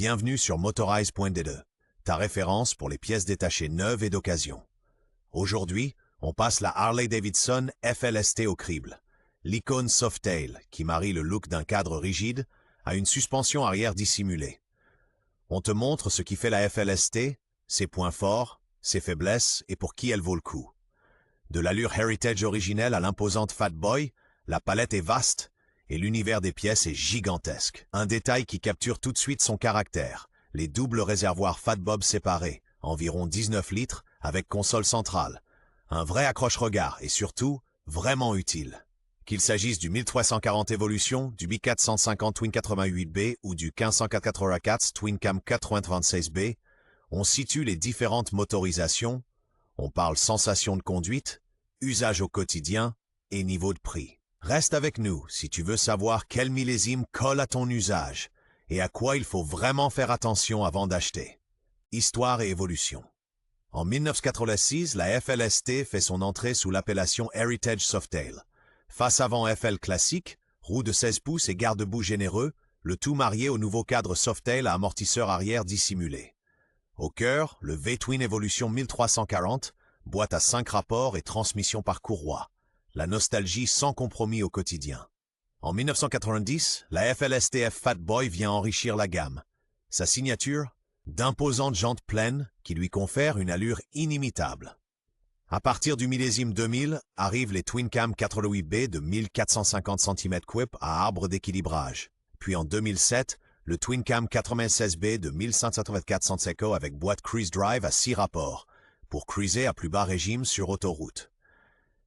Bienvenue sur Motorize.de, ta référence pour les pièces détachées neuves et d'occasion. Aujourd'hui, on passe la Harley-Davidson FLST au crible, l'icône Softail qui marie le look d'un cadre rigide à une suspension arrière dissimulée. On te montre ce qui fait la FLST, ses points forts, ses faiblesses et pour qui elle vaut le coup. De l'allure heritage originelle à l'imposante Fat Boy, la palette est vaste et l'univers des pièces est gigantesque. Un détail qui capture tout de suite son caractère, les doubles réservoirs Fat Bob séparés, environ 19 litres, avec console centrale. Un vrai accroche-regard et surtout, vraiment utile. Qu'il s'agisse du 1340 Evolution, du B450 Twin 88B ou du 1584 Twin Cam 96B, on situe les différentes motorisations, on parle sensation de conduite, usage au quotidien et niveau de prix. Reste avec nous si tu veux savoir quel millésime colle à ton usage et à quoi il faut vraiment faire attention avant d'acheter. Histoire et évolution. En 1986, la FLST fait son entrée sous l'appellation Heritage Softail. Face avant FL classique, roue de 16 pouces et garde-boue généreux, le tout marié au nouveau cadre Softail à amortisseur arrière dissimulé. Au cœur, le V-Twin Evolution 1340, boîte à 5 rapports et transmission par courroie. La nostalgie sans compromis au quotidien. En 1990, la FLST-F Fat Boy vient enrichir la gamme. Sa signature, d'imposantes jantes pleines qui lui confèrent une allure inimitable. À partir du millésime 2000, arrivent les Twin Cam 88B de 1450 cm3 à arbre d'équilibrage. Puis en 2007, le Twin Cam 96B de 1584 cm avec boîte Cruise Drive à 6 rapports, pour cruiser à plus bas régime sur autoroute.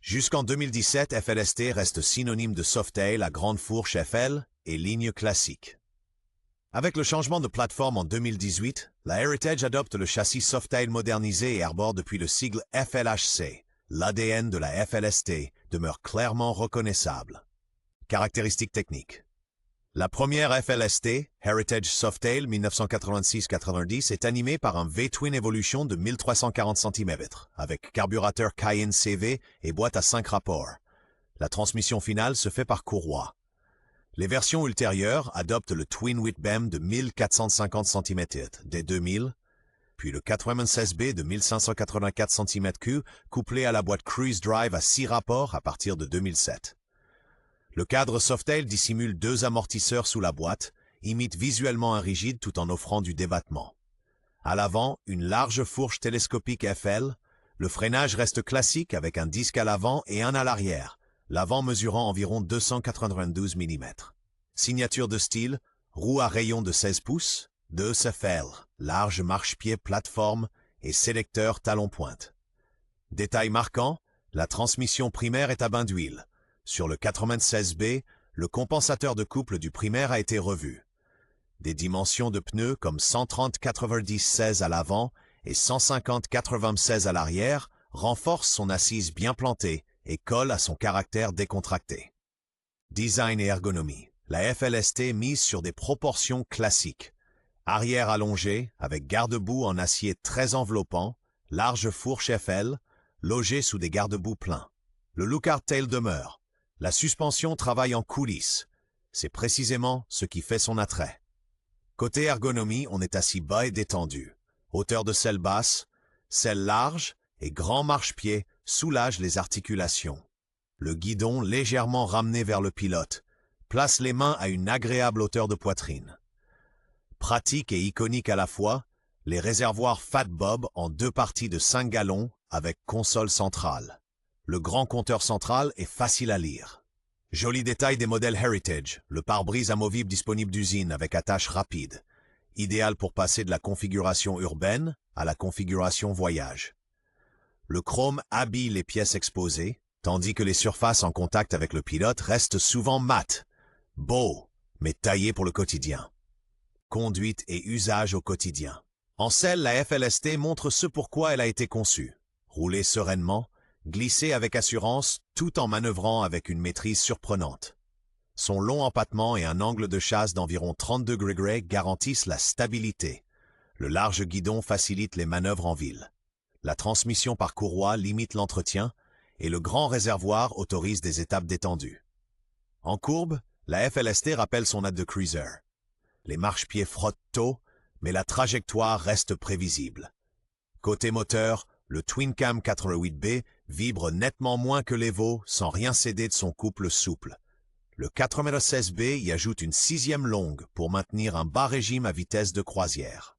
Jusqu'en 2017, FLST reste synonyme de Softail à grande fourche FL et ligne classique. Avec le changement de plateforme en 2018, la Heritage adopte le châssis Softail modernisé et arbore depuis le sigle FLHC. L'ADN de la FLST demeure clairement reconnaissable. Caractéristiques techniques. La première FLST, Heritage Softail 1986-90, est animée par un V-Twin Evolution de 1340 cm, avec carburateur Cayenne CV et boîte à 5 rapports. La transmission finale se fait par courroie. Les versions ultérieures adoptent le Twin Whitbam de 1450 cm dès 2000, puis le 96B de 1584 cm3 couplé à la boîte Cruise Drive à 6 rapports à partir de 2007. Le cadre Softail dissimule 2 amortisseurs sous la boîte, imite visuellement un rigide tout en offrant du débattement. À l'avant, une large fourche télescopique FL, le freinage reste classique avec un disque à l'avant et un à l'arrière, l'avant mesurant environ 292 mm. Signature de style, roue à rayon de 16 pouces, 2 SFL, large marchepied plateforme et sélecteur talon-pointe. Détail marquant, la transmission primaire est à bain d'huile. Sur le 96B, le compensateur de couple du primaire a été revu. Des dimensions de pneus comme 130-90-16 à l'avant et 150-80-16 à l'arrière renforcent son assise bien plantée et collent à son caractère décontracté. Design et ergonomie. La FLST mise sur des proportions classiques. Arrière allongé avec garde-boue en acier très enveloppant, large fourche FL, logé sous des garde-boue pleins. Le look hardtail demeure. La suspension travaille en coulisses. C'est précisément ce qui fait son attrait. Côté ergonomie, on est assis bas et détendu. Hauteur de selle basse, selle large et grand marchepied soulagent les articulations. Le guidon légèrement ramené vers le pilote place les mains à une agréable hauteur de poitrine. Pratique et iconique à la fois, les réservoirs Fat Bob en 2 parties de 5 gallons avec console centrale. Le grand compteur central est facile à lire. Joli détail des modèles Heritage, le pare-brise amovible disponible d'usine avec attache rapide, idéal pour passer de la configuration urbaine à la configuration voyage. Le chrome habille les pièces exposées, tandis que les surfaces en contact avec le pilote restent souvent mates, beau, mais taillé pour le quotidien. Conduite et usage au quotidien. En selle, la FLST montre ce pourquoi elle a été conçue. Rouler sereinement, glisser avec assurance tout en manœuvrant avec une maîtrise surprenante. Son long empattement et un angle de chasse d'environ 30 degrés garantissent la stabilité. Le large guidon facilite les manœuvres en ville. La transmission par courroie limite l'entretien et le grand réservoir autorise des étapes détendues. En courbe, la FLST rappelle son hâte de cruiser. Les marchepieds frottent tôt, mais la trajectoire reste prévisible. Côté moteur, le Twin Cam 88B vibre nettement moins que l'Evo sans rien céder de son couple souple. Le 96B y ajoute une 6e longue pour maintenir un bas régime à vitesse de croisière.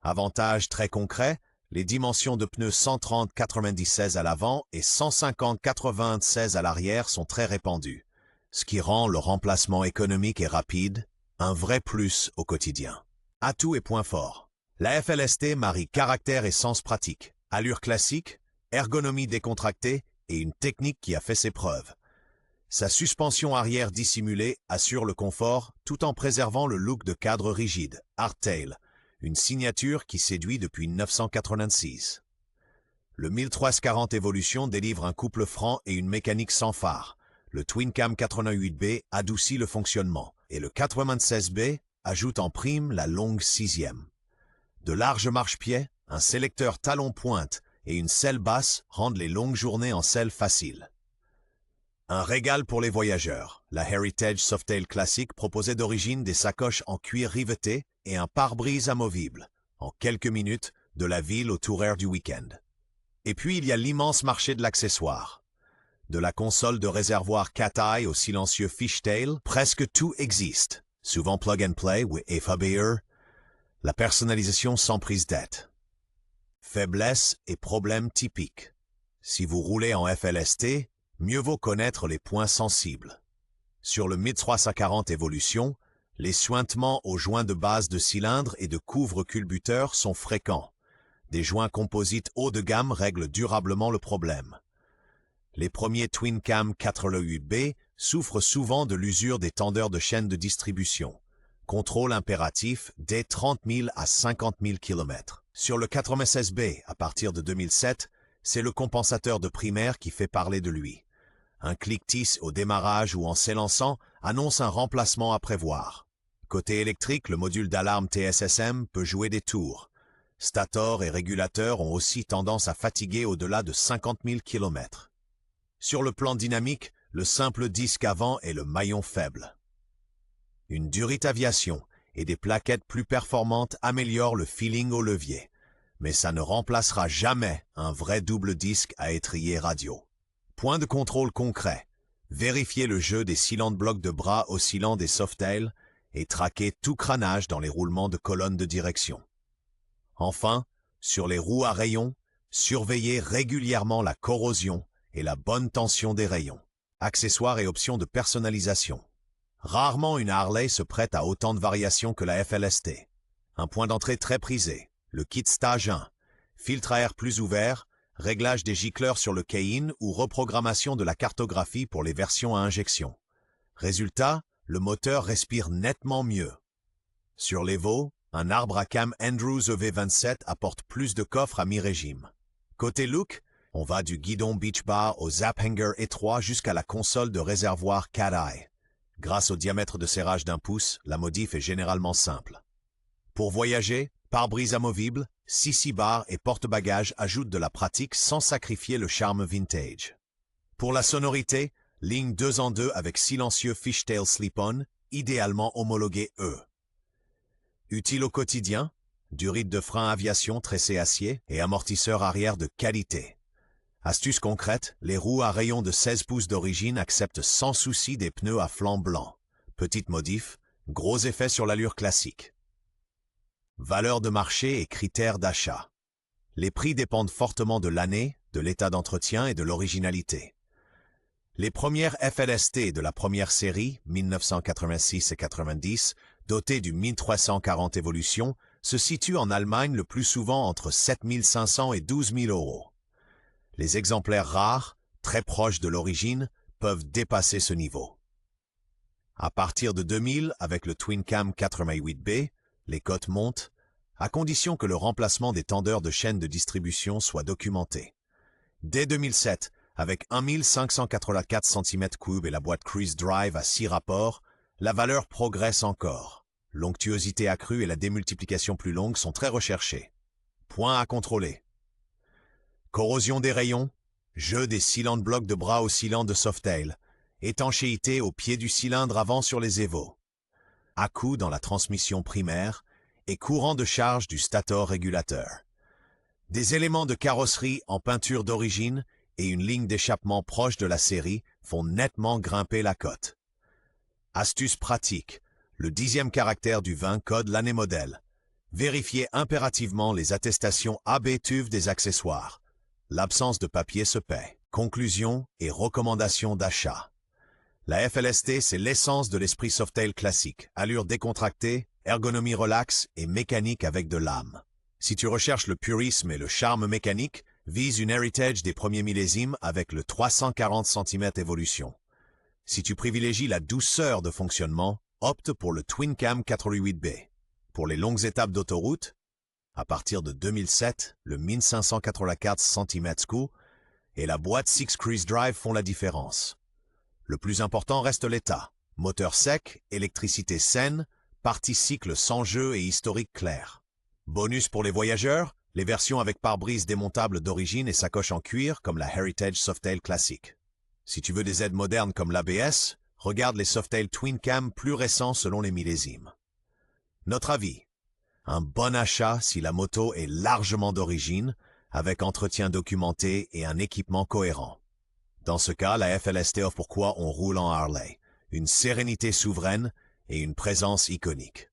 Avantage très concret, les dimensions de pneus 130-96 à l'avant et 150-96 à l'arrière sont très répandues, ce qui rend le remplacement économique et rapide un vrai plus au quotidien. Atouts et points forts. La FLST marie caractère et sens pratique, allure classique, ergonomie décontractée et une technique qui a fait ses preuves. Sa suspension arrière dissimulée assure le confort tout en préservant le look de cadre rigide, hardtail, une signature qui séduit depuis 1986. Le 1340 Evolution délivre un couple franc et une mécanique sans phare. Le Twin Cam 88B adoucit le fonctionnement et le 96B ajoute en prime la longue 6e. De larges marchepieds, un sélecteur talon-pointe et une selle basse rendent les longues journées en selle faciles. Un régal pour les voyageurs. La Heritage Softail classique proposait d'origine des sacoches en cuir riveté et un pare-brise amovible, en quelques minutes, de la ville au tour du week-end. Et puis il y a l'immense marché de l'accessoire. De la console de réservoir Cat-Eye au silencieux Fishtail, presque tout existe, souvent plug and play ou FABR, la personnalisation sans prise tête. Faiblesses et problèmes typiques. Si vous roulez en FLST, mieux vaut connaître les points sensibles. Sur le 1340 Evolution, les suintements aux joints de base de cylindre et de couvre-culbuteur sont fréquents. Des joints composites haut de gamme règlent durablement le problème. Les premiers Twin Cam 88B souffrent souvent de l'usure des tendeurs de chaîne de distribution. Contrôle impératif dès 30 000 à 50 000 km. Sur le 96B, à partir de 2007, c'est le compensateur de primaire qui fait parler de lui. Un cliquetis au démarrage ou en s'élançant annonce un remplacement à prévoir. Côté électrique, le module d'alarme TSSM peut jouer des tours. Stator et régulateur ont aussi tendance à fatiguer au-delà de 50 000 km. Sur le plan dynamique, le simple disque avant est le maillon faible. Une Durit Aviation et des plaquettes plus performantes améliorent le feeling au levier, mais ça ne remplacera jamais un vrai double disque à étrier radio. Point de contrôle concret. Vérifiez le jeu des cylindres blocs de bras oscillants des Softail et traquez tout cranage dans les roulements de colonne de direction. Enfin, sur les roues à rayons, surveillez régulièrement la corrosion et la bonne tension des rayons. Accessoires et options de personnalisation. Rarement une Harley se prête à autant de variations que la FLST. Un point d'entrée très prisé, le kit Stage 1, filtre à air plus ouvert, réglage des gicleurs sur le Cayenne ou reprogrammation de la cartographie pour les versions à injection. Résultat, le moteur respire nettement mieux. Sur l'Evo, un arbre à cam Andrews EV27 apporte plus de coffre à mi-régime. Côté look, on va du guidon Beach Bar au zap hanger étroit jusqu'à la console de réservoir Cat-Eye. Grâce au diamètre de serrage d'1 pouce, la modif est généralement simple. Pour voyager, pare-brise amovible, CC bar et porte-bagages ajoutent de la pratique sans sacrifier le charme vintage. Pour la sonorité, ligne 2 en 2 avec silencieux Fishtail Slip-On, idéalement homologué E. Utile au quotidien, durite de frein aviation tressé acier et amortisseur arrière de qualité. Astuce concrète, les roues à rayon de 16 pouces d'origine acceptent sans souci des pneus à flanc blanc. Petite modif, gros effet sur l'allure classique. Valeur de marché et critères d'achat. Les prix dépendent fortement de l'année, de l'état d'entretien et de l'originalité. Les premières FLST de la première série, 1986 et 90, dotées du 1340 Evolution, se situent en Allemagne le plus souvent entre 7 500 et 12 000 euros. Les exemplaires rares, très proches de l'origine, peuvent dépasser ce niveau. À partir de 2000, avec le Twin Cam 88B, les cotes montent, à condition que le remplacement des tendeurs de chaîne de distribution soit documenté. Dès 2007, avec 1584 cm3 et la boîte Cruise Drive à 6 rapports, la valeur progresse encore. L'onctuosité accrue et la démultiplication plus longue sont très recherchées. Point à contrôler. Corrosion des rayons, jeu des cylindres blocs de bras oscillants de Softail, étanchéité au pied du cylindre avant sur les Evo. À-coups dans la transmission primaire et courant de charge du stator régulateur. Des éléments de carrosserie en peinture d'origine et une ligne d'échappement proche de la série font nettement grimper la cote. Astuce pratique, le 10e caractère du VIN code l'année modèle. Vérifiez impérativement les attestations ABTUV des accessoires. L'absence de papier se paie. Conclusion et recommandations d'achat. La FLST, c'est l'essence de l'esprit Softail classique. Allure décontractée, ergonomie relaxe et mécanique avec de l'âme. Si tu recherches le purisme et le charme mécanique, vise une Heritage des premiers millésimes avec le 340 cm évolution. Si tu privilégies la douceur de fonctionnement, opte pour le Twin Cam 488B. Pour les longues étapes d'autoroute, à partir de 2007, le 1584 cm3 et la boîte 6 Cruise Drive font la différence. Le plus important reste l'état. Moteur sec, électricité saine, partie cycle sans jeu et historique clair. Bonus pour les voyageurs, les versions avec pare-brise démontable d'origine et sacoche en cuir comme la Heritage Softail classique. Si tu veux des aides modernes comme l'ABS, regarde les Softail Twin Cam plus récents selon les millésimes. Notre avis. Un bon achat si la moto est largement d'origine, avec entretien documenté et un équipement cohérent. Dans ce cas, la FLST offre pourquoi on roule en Harley, une sérénité souveraine et une présence iconique.